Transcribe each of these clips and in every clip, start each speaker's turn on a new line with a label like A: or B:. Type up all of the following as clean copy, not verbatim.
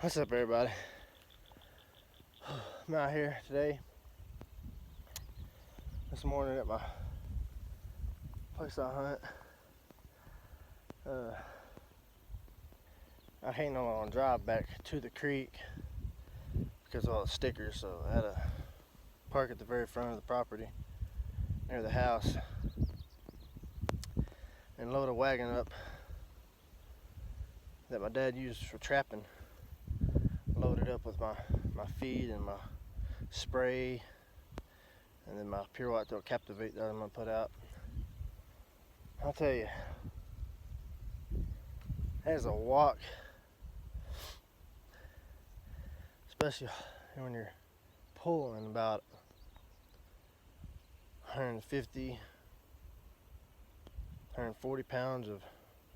A: What's up, everybody? I'm out here today, this morning at my place I hunt. I ain't no on drive back to the creek because of all the stickers, so I had to park at the very front of the property near the house and load a wagon up that my dad used for trapping. Load it up with my feed and my spray, and then my pure white throat capitvate that I'm gonna put out. I'll tell you, there's a walk, especially when you're pulling about 150, 140 pounds of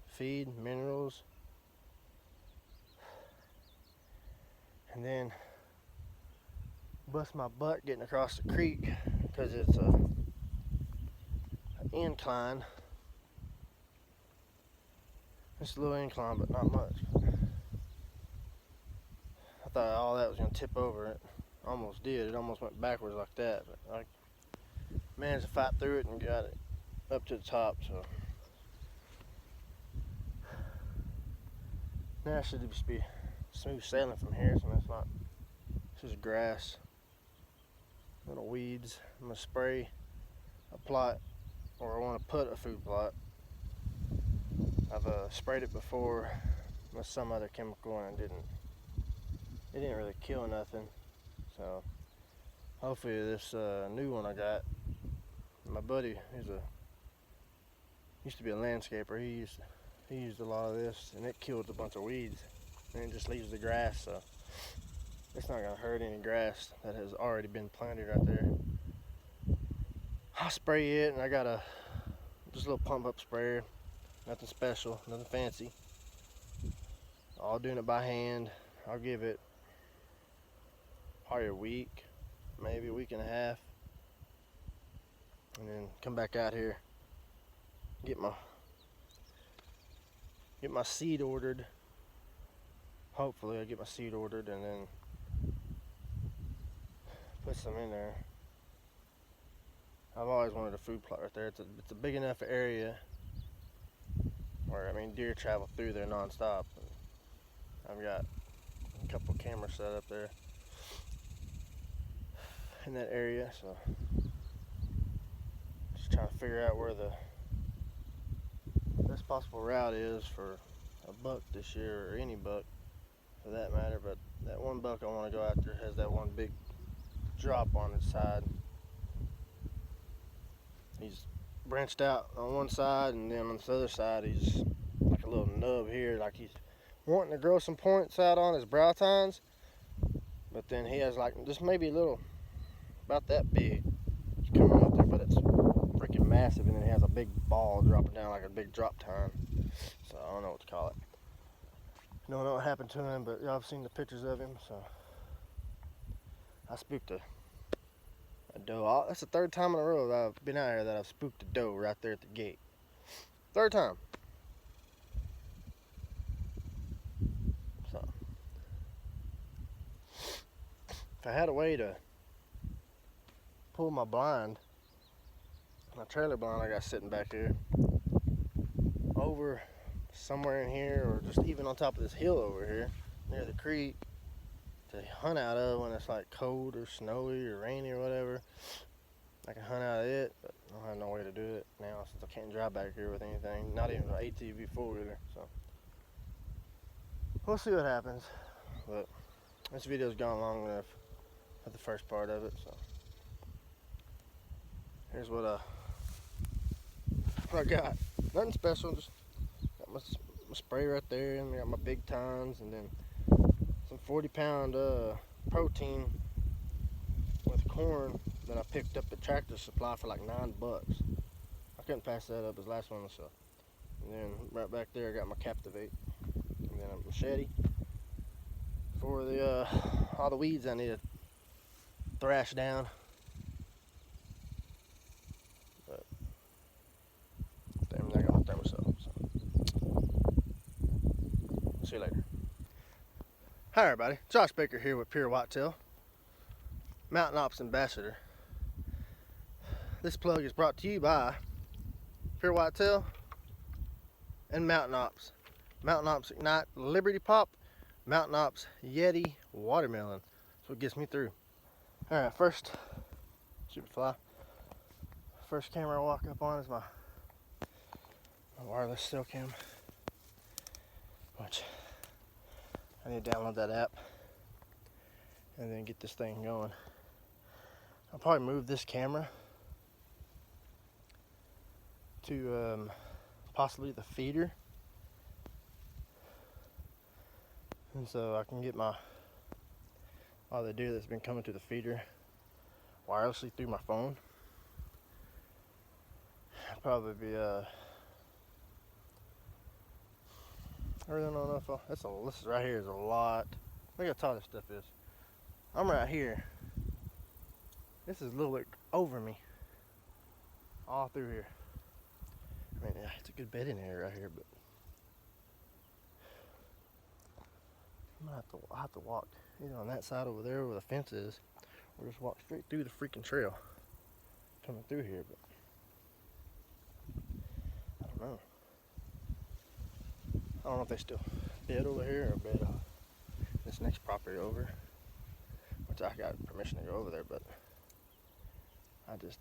A: feed, minerals, and then bust my butt getting across the creek because it's an incline. It's a little incline, but not much. I thought all that was gonna tip over. It almost did. It almost went backwards like that, but I managed to fight through it and got it up to the top. So now it should just be smooth sailing from here. So it's not. This is grass, little weeds. I'm gonna spray a plot, or I want to put a food plot. I've sprayed it before with some other chemical and it didn't really kill nothing. So hopefully this new one I got, my buddy, used to be a landscaper. He used a lot of this and it killed a bunch of weeds, and it just leaves the grass, so it's not gonna hurt any grass that has already been planted right there. I'll spray it, and I got just a little pump up sprayer. Nothing special, nothing fancy. All doing it by hand. I'll give it probably a week, maybe a week and a half, and then come back out here, get my seed ordered. Hopefully I'll get my seed ordered and then put some in there. I've always wanted a food plot right there. It's a big enough area where, I mean, deer travel through there nonstop. I've got a couple cameras set up there in that area, so just trying to figure out where the best possible route is for a buck this year, or any buck for that matter. But that one buck I want to go after has that one big drop on its side. He's branched out on one side, and then on the other side he's like a little nub here, like he's wanting to grow some points out on his brow tines, but then he has like just maybe a little, about that big, it's coming up there, but it's freaking massive, and then he has a big ball dropping down like a big drop tine. So I don't know what to call it. Don't know what happened to him, but y'all have seen the pictures of him. So I spooked a doe. That's the third time in a row that I've been out here that I've spooked a doe right there at the gate. Third time. So if I had a way to pull my blind, my trailer blind I got sitting back here, over somewhere in here, or just even on top of this hill over here near the creek, to hunt out of when it's like cold or snowy or rainy or whatever, I can hunt out of it, but I don't have no way to do it now since I can't drive back here with anything, not even an ATV four-wheeler. So we'll see what happens, but this video's gone long enough for the first part of it. So here's what I got. Nothing special, just got my spray right there, and I got my big tines, and then some 40-pound protein with corn that I picked up at Tractor Supply for like $9. I couldn't pass that up as last one, so. And then right back there I got my Captivate, and then a machete for the all the weeds I need to thrash down. But damn, I got my thermos up, so see you later. Hi everybody, Josh Baker here with Pure Whitetail, Mountain Ops Ambassador. This plug is brought to you by Pure Whitetail and Mountain Ops. Mountain Ops Ignite Liberty Pop, Mountain Ops Yeti Watermelon. That's what gets me through. Alright, first, shoot a fly. First camera I walk up on is my wireless still cam, which I need to download that app and then get this thing going. I'll probably move this camera to possibly the feeder, and so I can get my all the deer that's been coming to the feeder wirelessly through my phone. Probably be I really don't know if this right here is a lot. Look how tall this stuff is. I'm right here. This is a little bit over me. All through here. I mean, yeah, it's a good bedding area right here, but I'm gonna have to walk either on that side over there where the fence is, or just walk straight through the freaking trail coming through here. But I don't know. I don't know if they still bed over here or bed this next property over, which I got permission to go over there, but I just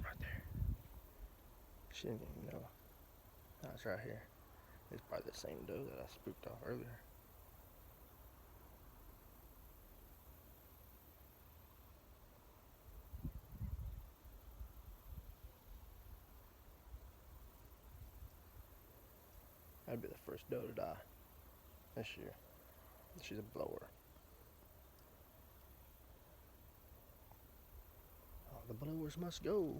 A: right there. She didn't even know. That's right here. It's probably the same doe that I spooked off earlier. That'd be the first doe to die this year. She's a blower. Oh, the blowers must go.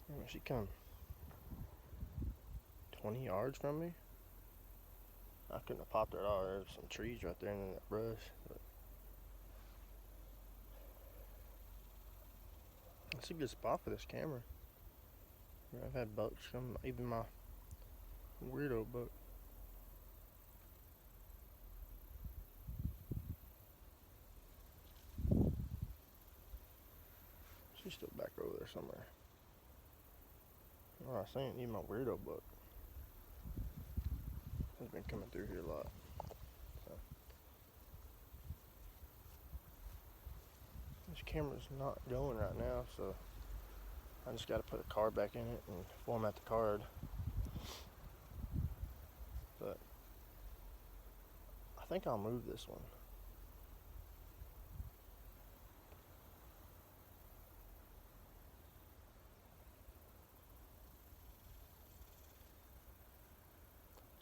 A: When she come 20 yards from me, I couldn't have popped her at all. There's some trees right there in that brush. But it's a good spot for this camera. I've had bucks come, even my weirdo buck. She's still back over there somewhere. Oh, I seen even my weirdo buck has been coming through here a lot. So this camera's not going right now, so I just got to put a card back in it and format the card. But I think I'll move this one.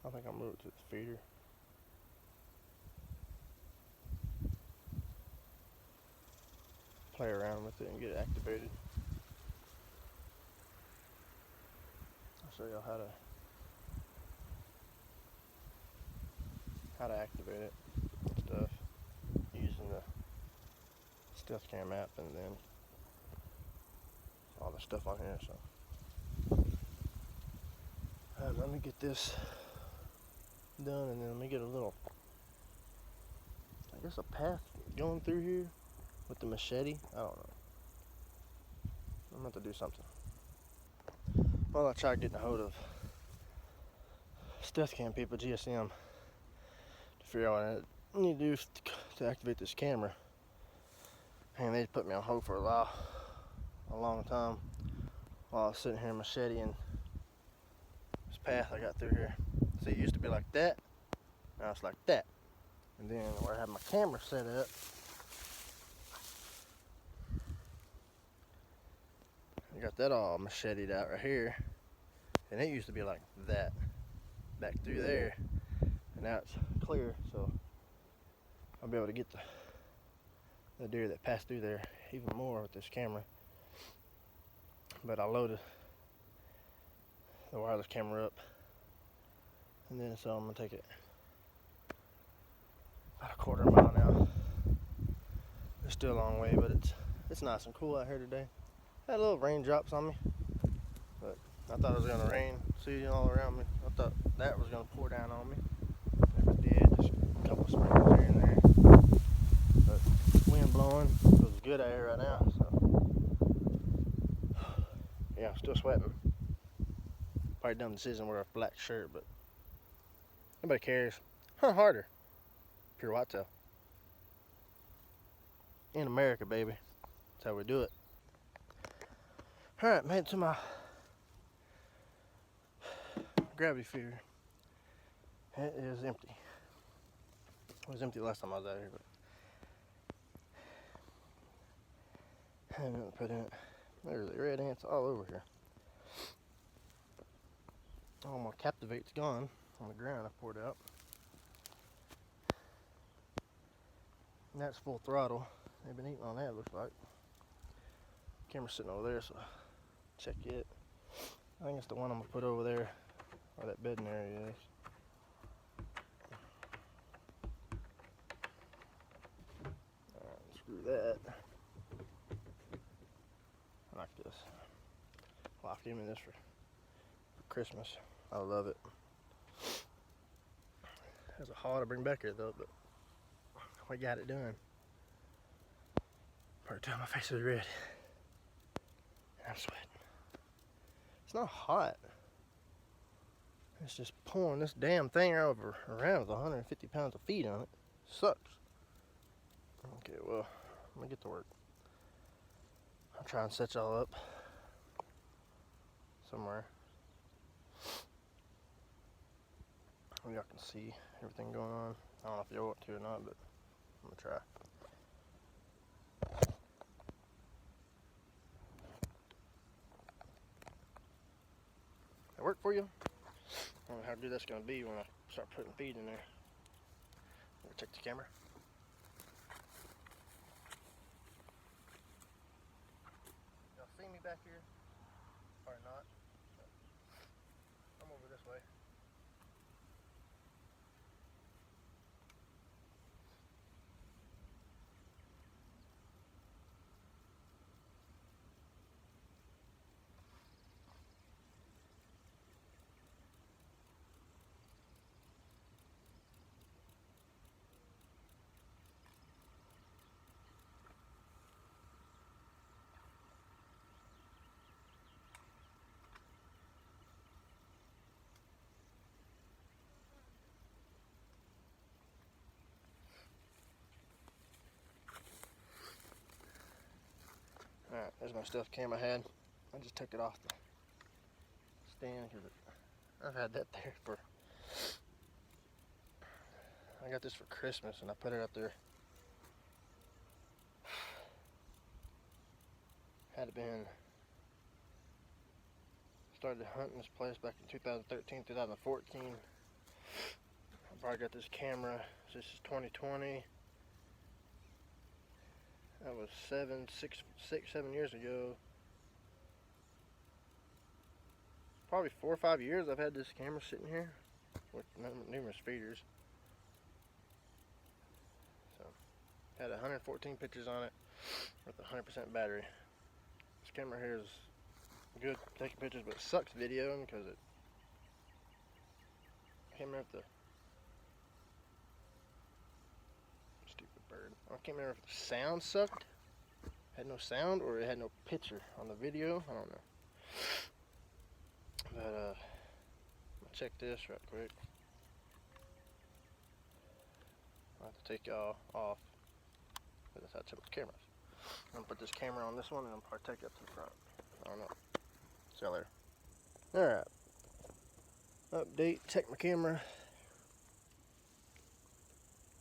A: I think I'll move it to the feeder. Play around with it and get it activated. I'll show y'all how to activate it and stuff using the Stealth Cam app, and then all the stuff on here. So let me get this done, and then let me get a little, I guess, a path going through here with the machete. I don't know. I'm going to have to do something. Well, I tried getting a hold of Stealth Cam people, GSM, to figure out what I need to do to activate this camera. And they put me on hold for a long time, while I was sitting here macheting this path I got through here. See, it used to be like that, now it's like that. And then where I have my camera set up, I got that all macheted out right here. And it used to be like that, back through there. And now it's clear, so I'll be able to get the deer that passed through there even more with this camera. But I loaded the wireless camera up, and then so I'm gonna take it about a quarter mile now. It's still a long way, but it's nice and cool out here today. Had a little raindrops on me, but I thought it was gonna rain, see all around me. I thought that was gonna pour down on me. If it did, just a couple of sprinkles here and there. But wind blowing, it was good out here right now, so yeah, I'm still sweating. Probably dumb decision to wear a black shirt, but nobody cares. Hunt harder. Pure whitetail. In America, baby. That's how we do it. Alright, made it to my gravity feeder. It is empty. It was empty last time I was out here, but I had nothing to put in it. There's the red ants all over here. All my captivate's gone on the ground. I poured out. And that's full throttle. They've been eating on that, looks like. Camera's sitting over there, so check it. I think it's the one I'm gonna put over there where that bedding area is. Alright, screw that. I like this. Well, I gave me this for Christmas. I love it. Has a haul to bring back here though, but we got it done. Part time my face is red. I'm sweating. It's not hot. It's just pulling this damn thing around with 150 pounds of feed on it. Sucks. Okay, well, let me get to work. I'll try and set y'all up somewhere. Y'all can see everything going on. I don't know if y'all want to or not, but I'm gonna try. That work for you? I don't know how good that's gonna be when I start putting feed in there. I'm gonna check the camera. Y'all see me back here? Or not? I'm over this way. Alright, there's my stuffed cam I had. I just took it off the stand because I've had that there for... I got this for Christmas and I put it up there. Had it been... Started hunting this place back in 2013, 2014. I probably got this camera. This is 2020. That was 7 years ago. Probably 4 or 5 years I've had this camera sitting here with numerous feeders. So, had 114 pictures on it with 100% battery. This camera here is good for taking pictures, but it sucks videoing because it came out the can't remember if the sound sucked, had no sound, or it had no picture on the video. I don't know. But I'll check this right quick. I'll have to take y'all off. That's how I check my cameras. I'm gonna put this camera on this one and I'm probably take it up to the front. I don't know. See you later. Alright. Update, check my camera.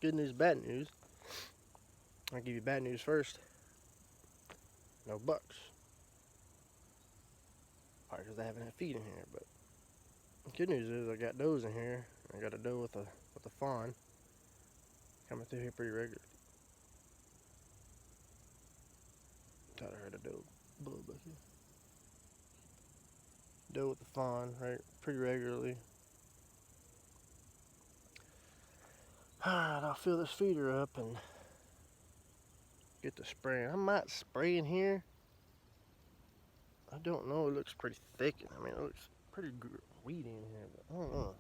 A: Good news, bad news. I'll give you bad news first. No bucks. Probably because I haven't had feed in here, but good news is I got does in here. I got a doe with a fawn coming through here pretty regular. Thought I heard a doe blow back here. Doe with the fawn, right? Pretty regularly. Alright, I'll fill this feeder up and get the spraying. I might spray in here. I don't know. It looks pretty thick. I mean, it looks pretty weedy in here, but I don't know.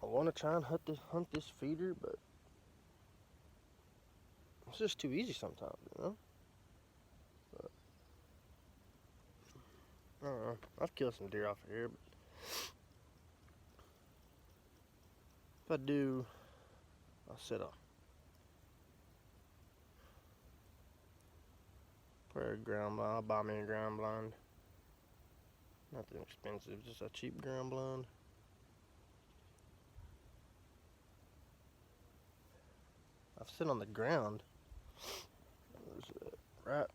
A: I want to try and hunt this feeder, but it's just too easy sometimes, you know? But, I don't know. I've killed some deer off of here, but if I do, I'll set off. For a ground blind, I'll buy me a ground blind. Nothing expensive, just a cheap ground blind. I've sit on the ground. Right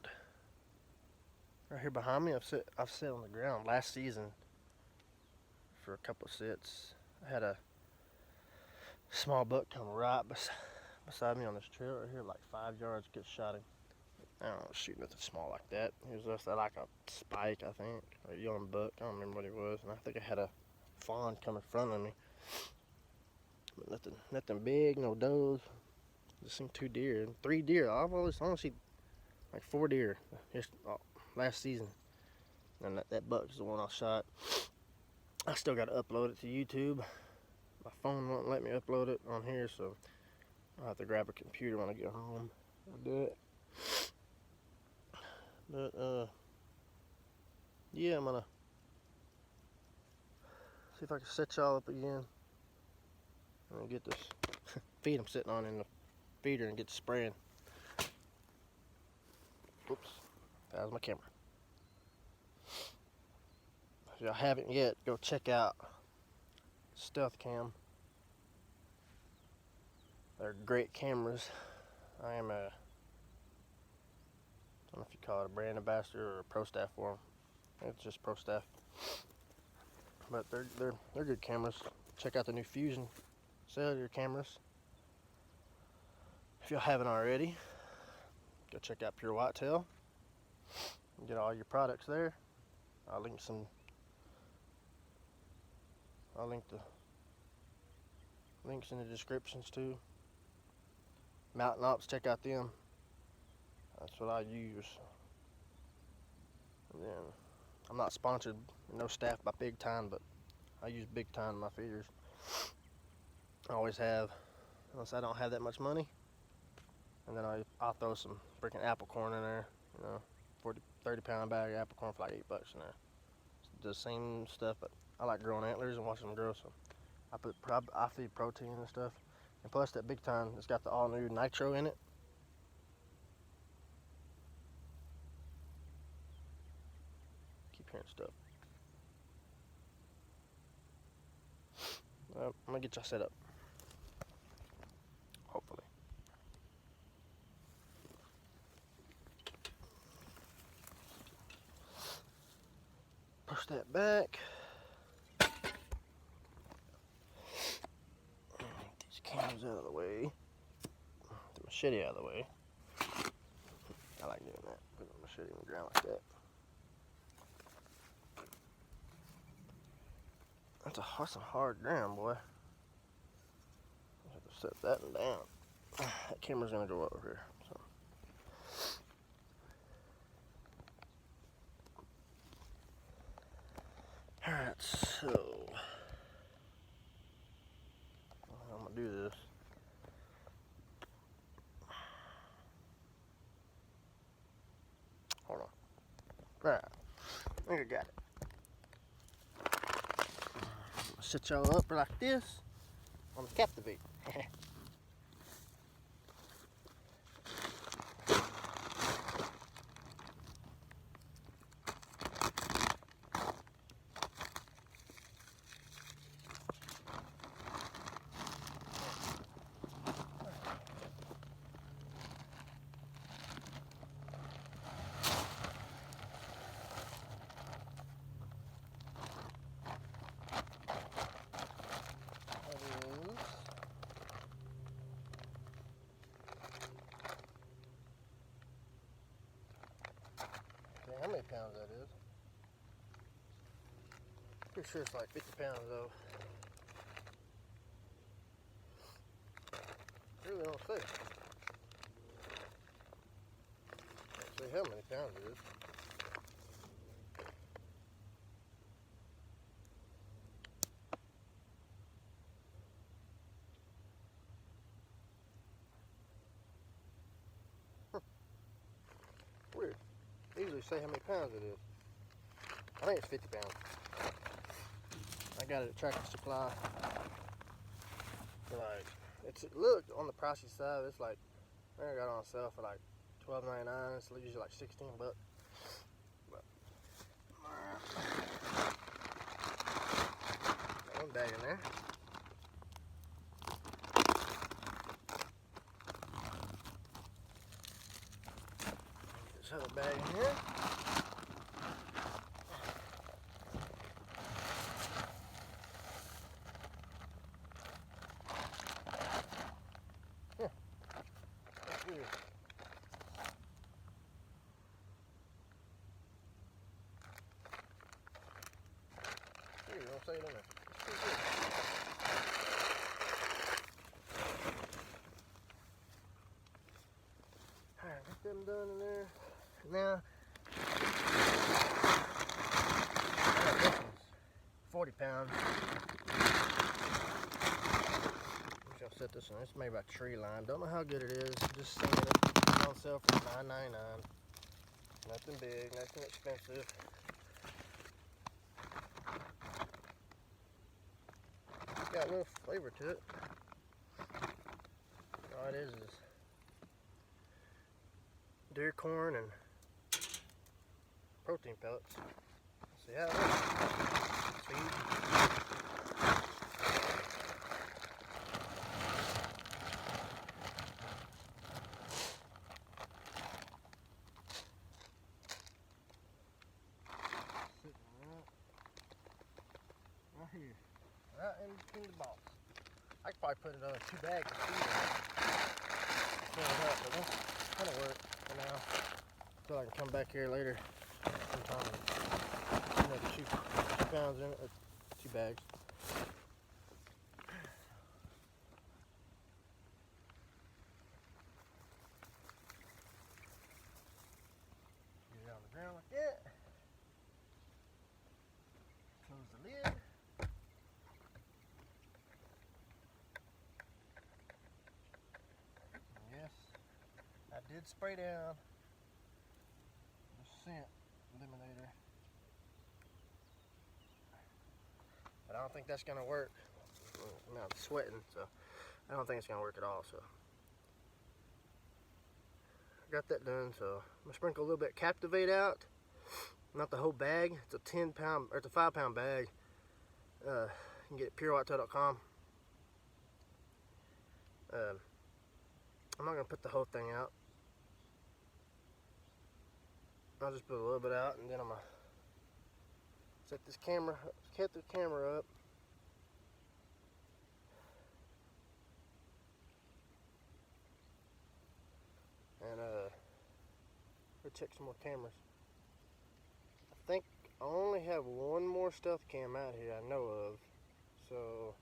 A: here behind me. I've sit on the ground last season for a couple of sits. I had a small buck come right beside me on this trail right here, like 5 yards. Get shot him. I don't shoot nothing small like that. He was just like a spike, I think, or a young buck. I don't remember what he was. And I think I had a fawn come in front of me. But nothing big, no does. Just seen 2 deer and 3 deer. I've only seen like 4 deer just last season. And that buck's the one I shot. I still got to upload it to YouTube. My phone won't let me upload it on here, so I'll have to grab a computer when I get home. I'll do it. But yeah, I'm gonna see if I can set y'all up again and get this feed I'm sitting on in the feeder and get to spraying. Oops, that was my camera. If y'all haven't yet, go check out Stealth Cam. They're great cameras. I am a, I don't know if you call it a brand ambassador or a pro staff for them. It's just pro staff. But they're good cameras. Check out the new Fusion cellular cameras. If y'all haven't already, go check out Pure Whitetail. Get all your products there. I'll link the links in the descriptions too. Mountain Ops, check out them. That's what I use. And then I'm not sponsored, no staff by Big Time, but I use Big Time in my feeders. I always have, unless I don't have that much money. And then I'll throw some freaking apple corn in there, you know, 30 pound bag of apple corn for like $8 in there. It's the same stuff, but I like growing antlers and watching them grow, so I feed protein and stuff. And plus that Big Time, it's got the all new nitro in it. Keep hearing stuff. I'm gonna get y'all set up. Hopefully. Push that back. Get these cams out of the way. The machete out of the way. I like doing that. Put the machete on the ground like that. That's some hard ground, boy. I have to set that one down. That camera's gonna go over here. So. Alright, so I'm gonna do this. Alright, I think I got it. I'll set y'all up like this on the Captivate. How many pounds that is? Pretty sure it's like 50 pounds though. Really don't say. Don't say how many pounds it is. Weird. They usually say how many pounds it is. I think it's 50 pounds. I got it at Tractor Supply. For like, look on the pricey side. It's like, I think I got it on sale for like $12.99. It's usually like 16 bucks. But, got one bag in there. This other bag in here. Don't say it in there. Alright, get them done in there. Now, this one's 40 pounds. I'm just gonna set this one. It's made by Tree Line. Don't know how good it is. Just saying it's on sale for $9.99. Nothing big, nothing expensive. Got a little flavor to it. All it is deer corn and protein pellets. Let's see how it looks. Feed. Sitting right here. Right in between the box. I could probably put another 2 bags of feed in it. But that's kind of work for now. Until I can come back here later sometime and put another 2 pounds in it, or 2 bags. Get it on the ground like that. Close the lid. Yes, I did spray down the scent eliminator, but I don't think that's gonna work. I'm not sweating, so I don't think it's gonna work at all. So I got that done. So I'm gonna sprinkle a little bit of Captivate out, not the whole bag. It's a 10 pound or it's a 5 pound bag. You can get it at purewhitetail.com. I'm not gonna put the whole thing out. I'll just put a little bit out, and then I'm gonna set the camera up. And we'll check some more cameras. I think I only have one more stealth cam out here I know of. So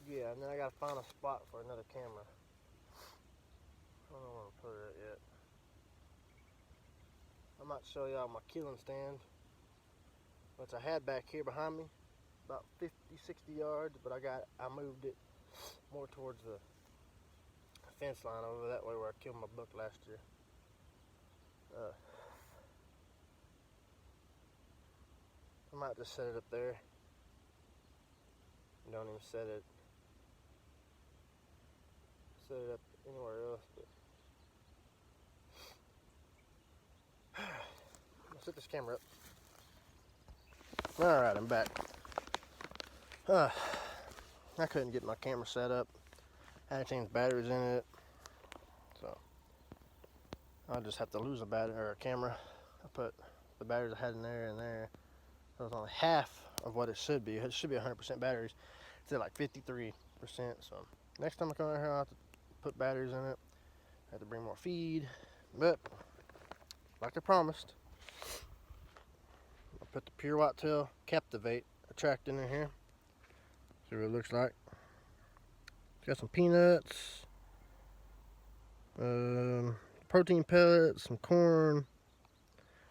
A: yeah, and then I gotta find a spot for another camera. I don't know where to put it yet. I might show y'all my killing stand, which I had back here behind me, about 50, 60 yards, but I moved it more towards the fence line over that way where I killed my buck last year. I might just set it up there. Don't even set it up anywhere else. But I'll set this camera up. Alright, I'm back. I couldn't get my camera set up. I had to change batteries in it. So I'll just have to lose a battery or a camera. I put the batteries I had in there and there. So it's only half of what it should be. It should be 100% batteries. It's at like 53%. So next time I come out here, I'll have to put batteries in it. I have to bring more feed. But like I promised, I put the pure whitetail capitvate attractant in here. See what it looks like. It's got some peanuts, protein pellets, some corn.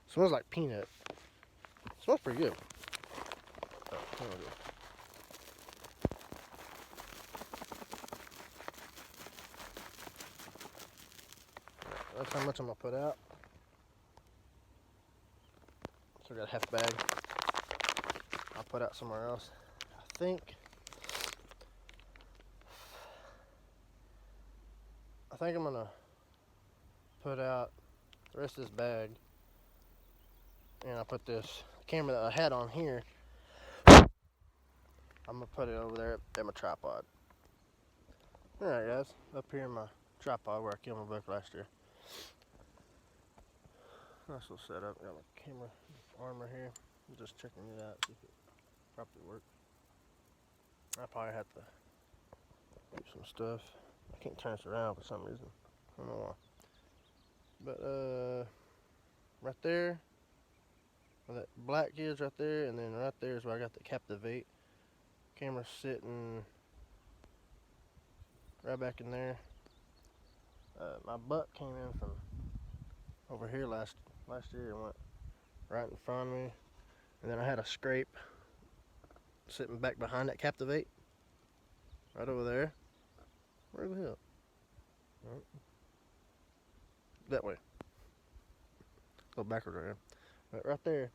A: It smells like peanut. It smells pretty good. Oh, that's how much I'm gonna put out. So I got a half bag. I'll put out somewhere else. I think I'm gonna put out the rest of this bag, and I'll put this camera that I had on here. I'm gonna put it over there at my tripod. Alright guys, up here in my tripod where I killed my buck last year. Nice little setup. Got my camera armor here. I'm just checking it out, see if it properly works. I probably have to do some stuff. I can't turn this around for some reason. I don't know why. But right there, where that black is right there, and then right there is where I got the capitvate. Camera sitting right back in there. My buck came in from over here last year and went right in front of me, and then I had a scrape sitting back behind that capitvate, right over there. Where the hell? Right. That way. Go backwards right here. But right there,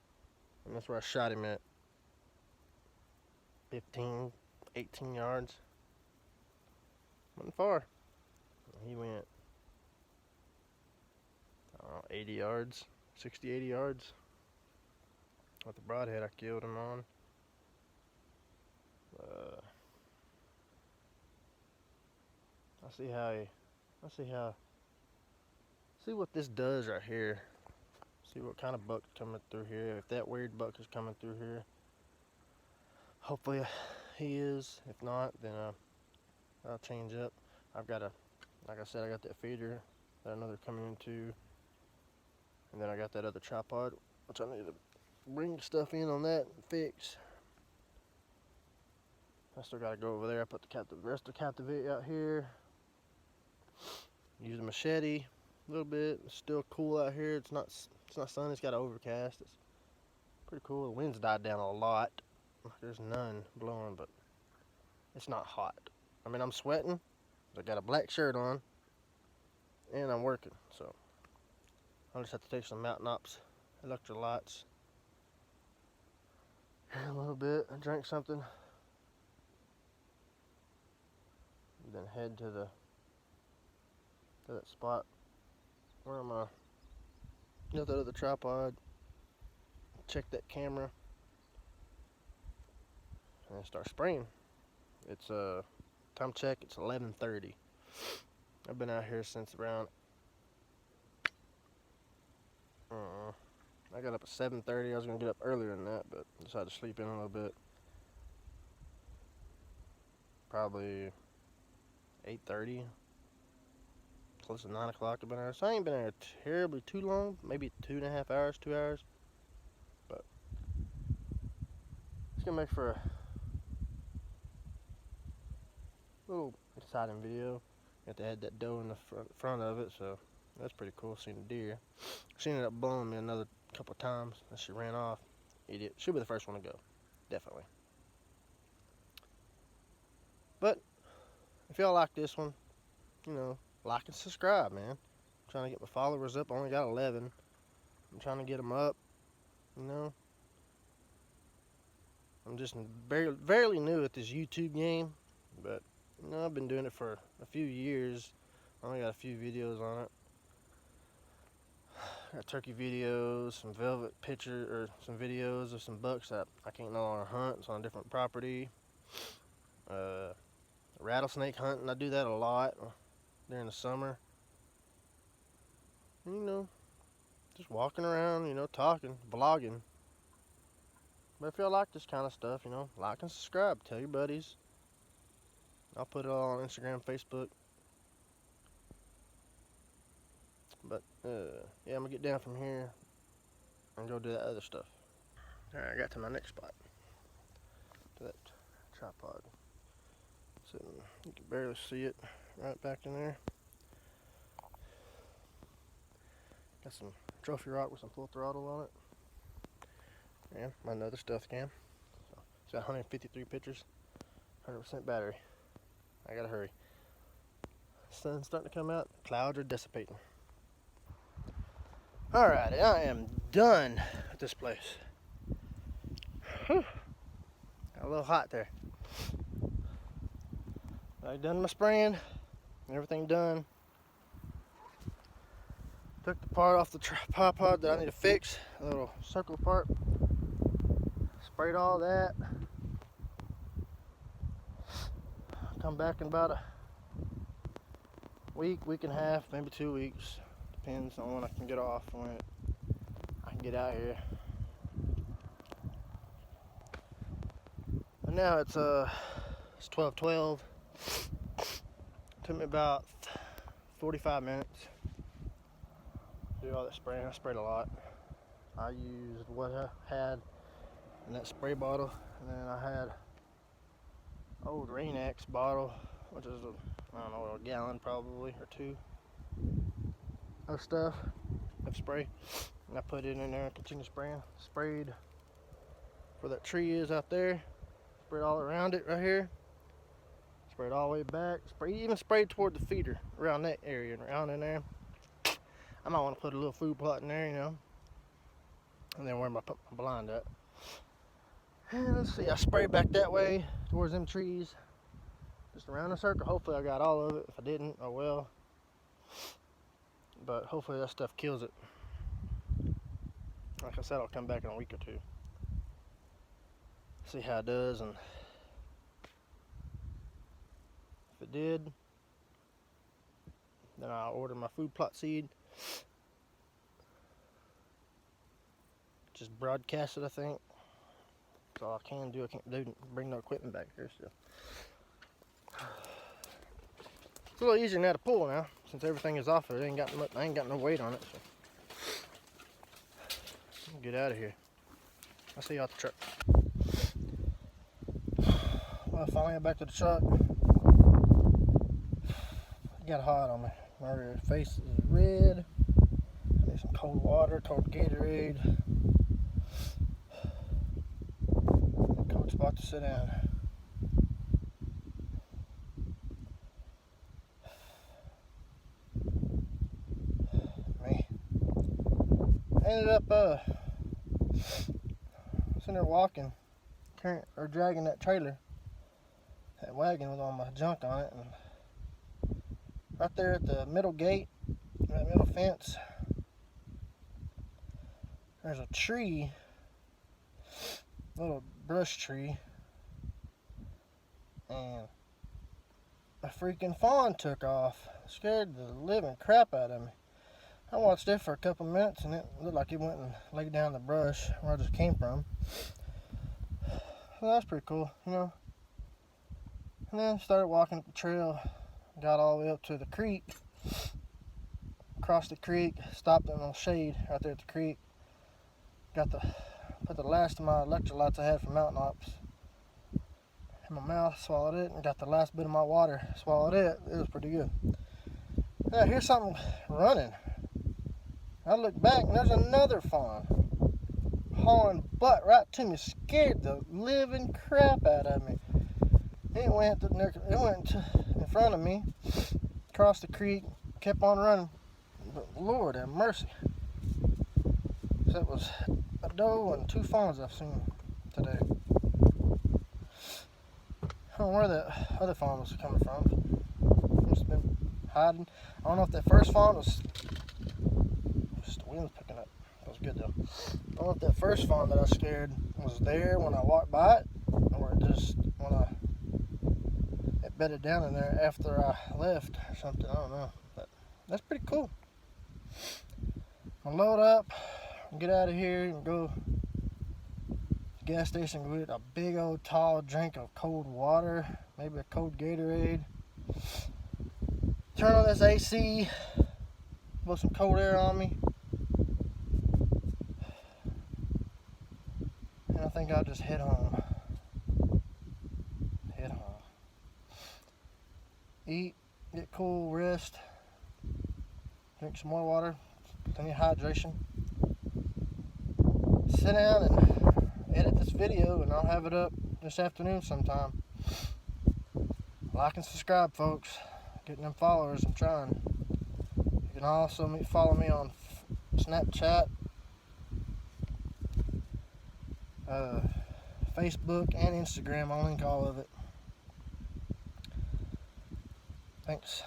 A: and that's where I shot him at. 15, 18 yards. Wasn't far. He went, I don't know, 80 yards, 60, 80 yards. With the broadhead I killed him on. See what this does right here. See what kind of buck's coming through here. If that weird buck is coming through here, hopefully he is. If not, then I'll change up. I've got like I said, I got that feeder that another coming into, and then I got that other tripod, which I need to bring stuff in on that and fix. I still gotta go over there. I put the rest of the capitvate out here. Use a machete a little bit. It's still cool out here. It's not sunny. It's got an overcast. It's pretty cool. The wind's died down a lot. There's none blowing, but it's not hot. I mean, I'm sweating. I got a black shirt on, and I'm working. So I'll just have to take some Mountain Ops electrolytes a little bit. Drink something. Then head to that spot where I'm got that other tripod. Check that camera and start spraying. It's time check. It's 11:30. I've been out here since around. I got up at 7:30. I was gonna get up earlier than that, but decided to sleep in a little bit. Probably 8:30, close to 9 o'clock. I've been there, so I ain't been there terribly too long. Maybe 2.5 hours, 2 hours. But it's gonna make for a little exciting video. Got to add that doe in the front of it, so that's pretty cool. Seeing a deer. She ended up blowing me another couple times, and she ran off. Idiot. She'll be the first one to go, definitely. But if y'all like this one, like and subscribe, man. I'm trying to get my followers up. I only got 11. I'm trying to get them up, I'm just barely new at this YouTube game, but you know, I've been doing it for a few years. I only got a few videos on it. Got turkey videos, some velvet some videos of some bucks that I can't no longer hunt. It's on a different property. Rattlesnake hunting, I do that a lot during the summer. And, you know, just walking around, you know, talking, vlogging. But if y'all like this kind of stuff, you know, like and subscribe. Tell your buddies. I'll put it all on Instagram, Facebook. But, yeah, I'm going to get down from here and go do that other stuff. Alright, I got to my next spot. To that tripod. So, you can barely see it right back in there. Got some trophy rock with some full throttle on it. And my another stuff cam. So, it's got 153 pictures, 100% battery. I gotta hurry. Sun's starting to come out, clouds are dissipating. Alrighty, I am done with this place. Whew. Got a little hot there. I've done my spraying, everything done. Took the part off the tripod that I need to fix, a little circle part. Sprayed all that. Come back in about a week and a half, maybe 2 weeks. Depends on when I can get off, when I can get out here. But now it's 12:12. Took me about 45 minutes to do all that spraying. I sprayed a lot. I used what I had in that spray bottle, and then I had old Rain-X bottle, which is I don't know, a gallon probably or two of stuff of spray, and I put it in there and continued spraying. Sprayed where that tree is out there, sprayed all around it right here, sprayed all the way back, even sprayed toward the feeder around that area and around in there. I might want to put a little food plot in there, you know, and then where am I put my blind at? And let's see, I sprayed back that way towards them trees, just around the circle. Hopefully I got all of it. If I didn't, oh well. But hopefully that stuff kills it. Like I said, I'll come back in a week or two, see how it does, and if it did, then I'll order my food plot seed. Just broadcast it, I think. That's all I can do. I can't bring no equipment back here still. It's a little easier now to pull now, since everything is off of it. I ain't got no weight on it. So. I'll get out of here. I'll see you at the truck. Well, I finally got back to the truck. It got hot on me. My face is red. I need some cold water, cold Gatorade. A cold spot to sit down. Ended up sitting there walking, dragging that trailer, that wagon with all my junk on it, and right there at the middle gate, that middle fence, there's a tree, little brush tree, and a freaking fawn took off. Scared the living crap out of me. I watched it for a couple minutes, and it looked like it went and laid down in the brush where I just came from. So that's pretty cool, you know. And then started walking up the trail, got all the way up to the creek, crossed the creek, stopped in a little shade right there at the creek. Put the last of my electrolytes I had from Mountain Ops in my mouth, swallowed it, and got the last bit of my water, swallowed it. It was pretty good. Now here's something running. I look back and there's another fawn hauling butt right to me, scared the living crap out of me. It went in front of me, crossed the creek, kept on running. But Lord have mercy. That was a doe and two fawns I've seen today. don't know where that other fawn was coming from. Must have been hiding. I don't know if that first fawn was. Just the wind's picking up. That was good though. I don't know if that first fawn that I scared was there when I walked by it, or just when it bedded down in there after I left or something. I don't know. But that's pretty cool. I'll load up, get out of here, and go to the gas station and get a big old tall drink of cold water, maybe a cold Gatorade. Turn on this AC, blow some cold air on me. And I think I'll just head home. Eat, get cool, rest, drink some more water, plenty of hydration. Sit down and edit this video, and I'll have it up this afternoon sometime. Like and subscribe, folks. Getting them followers, I'm trying. You can also follow me on Snapchat, Facebook, and Instagram. I'll link all of it. Thanks.